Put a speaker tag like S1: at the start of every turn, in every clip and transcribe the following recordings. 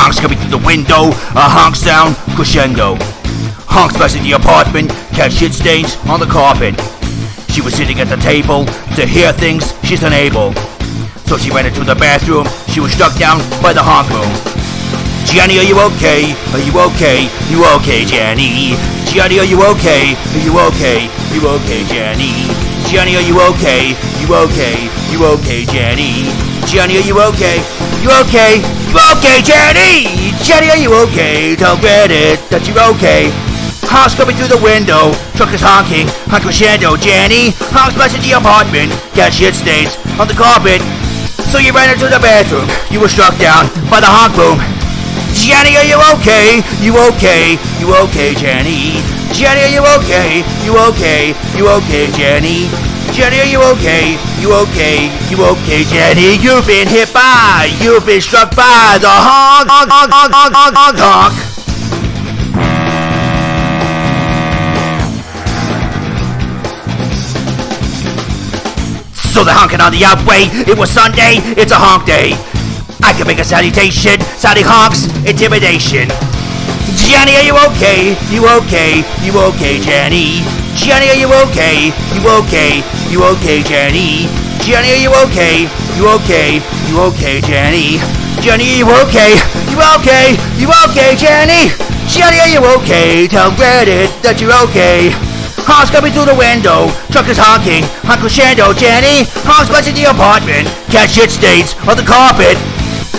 S1: honks coming through the window, a honk sound crescendo. Honks busted the apartment, cat shit stains on the carpet. She was sitting at the table, to hear things she's unable. So she ran into the bathroom, she was struck down by the honk boom. Jenny, are you okay? Are you okay? You okay, Jenny? Jenny, are you okay? Are you okay? You okay, Jenny? Jenny, are you okay? You okay? You okay, Jenny? Jenny, are you okay? You okay? You okay, Jenny? Jenny, are you okay? Tell Reddit that you're okay. Honks coming through the window, truck is honking, honk crescendo, Jenny. Honks busted the apartment, got shit stains on the carpet. So you ran into the bathroom, you were struck down by the honk boom. Jenny, are you okay? You okay? You okay, Jenny? Jenny, are you okay? You okay? You okay, Jenny? Jenny, are you okay? You okay? You okay, Jenny? You've been hit by, you've been struck by the honk, honk, honk, honk, honk, honk, honk, honk. So they're honking on the outway, it was Sunday, it's a honk day. I can make a salutation, sounding honks, intimidation. Jenny, are you okay? You okay? You okay, Jenny? Jenny, are you okay? You okay? You okay, Jenny? Jenny, are you okay? You okay? You okay, Jenny? Jenny, are you okay? You okay? You okay, Jenny? Jenny, are you okay? Tell Reddit that you're okay. Honks coming through the window, truck is honking, honk crescendo, Jenny. Honks busting the apartment, cat shit stains on the carpet.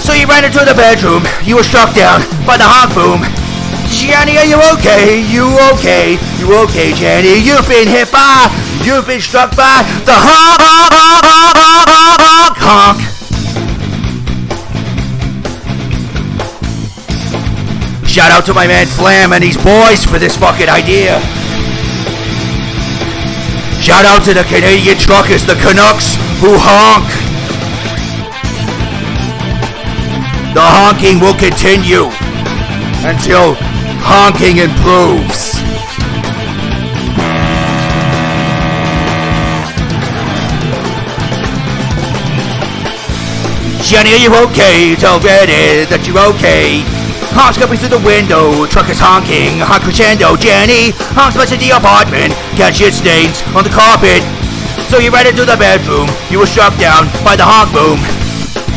S1: So you ran into the bedroom, you were struck down by the honk boom. Jenny, are you okay? You okay? You okay, Jenny? You've been hit by, you've been struck by the honk, honk, honk, honk, honk, honk, honk. Shout out to my man Flam and his boys for this fucking idea. Shout out to the Canadian truckers, the Canucks, who honk. The honking will continue until honking improves. Jenny, are you okay? Tell Reddit that you're okay. Honks coming through the window, truck is honking, honk crescendo, Jenny. Honks busted the apartment, cat shit stains on the carpet. So you ran into the bedroom, you were struck down by the honk boom.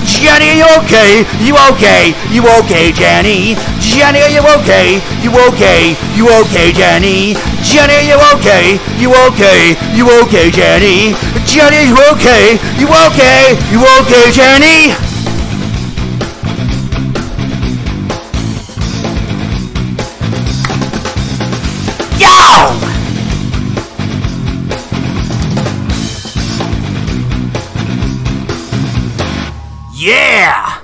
S1: Jenny, are you okay? You okay? You okay, Jenny? Jenny, are you okay? You okay? You okay, Jenny? Jenny, are you okay? You okay? You okay, Jenny? Jenny, are you okay? You okay? You okay, Jenny? Yo! Yeah!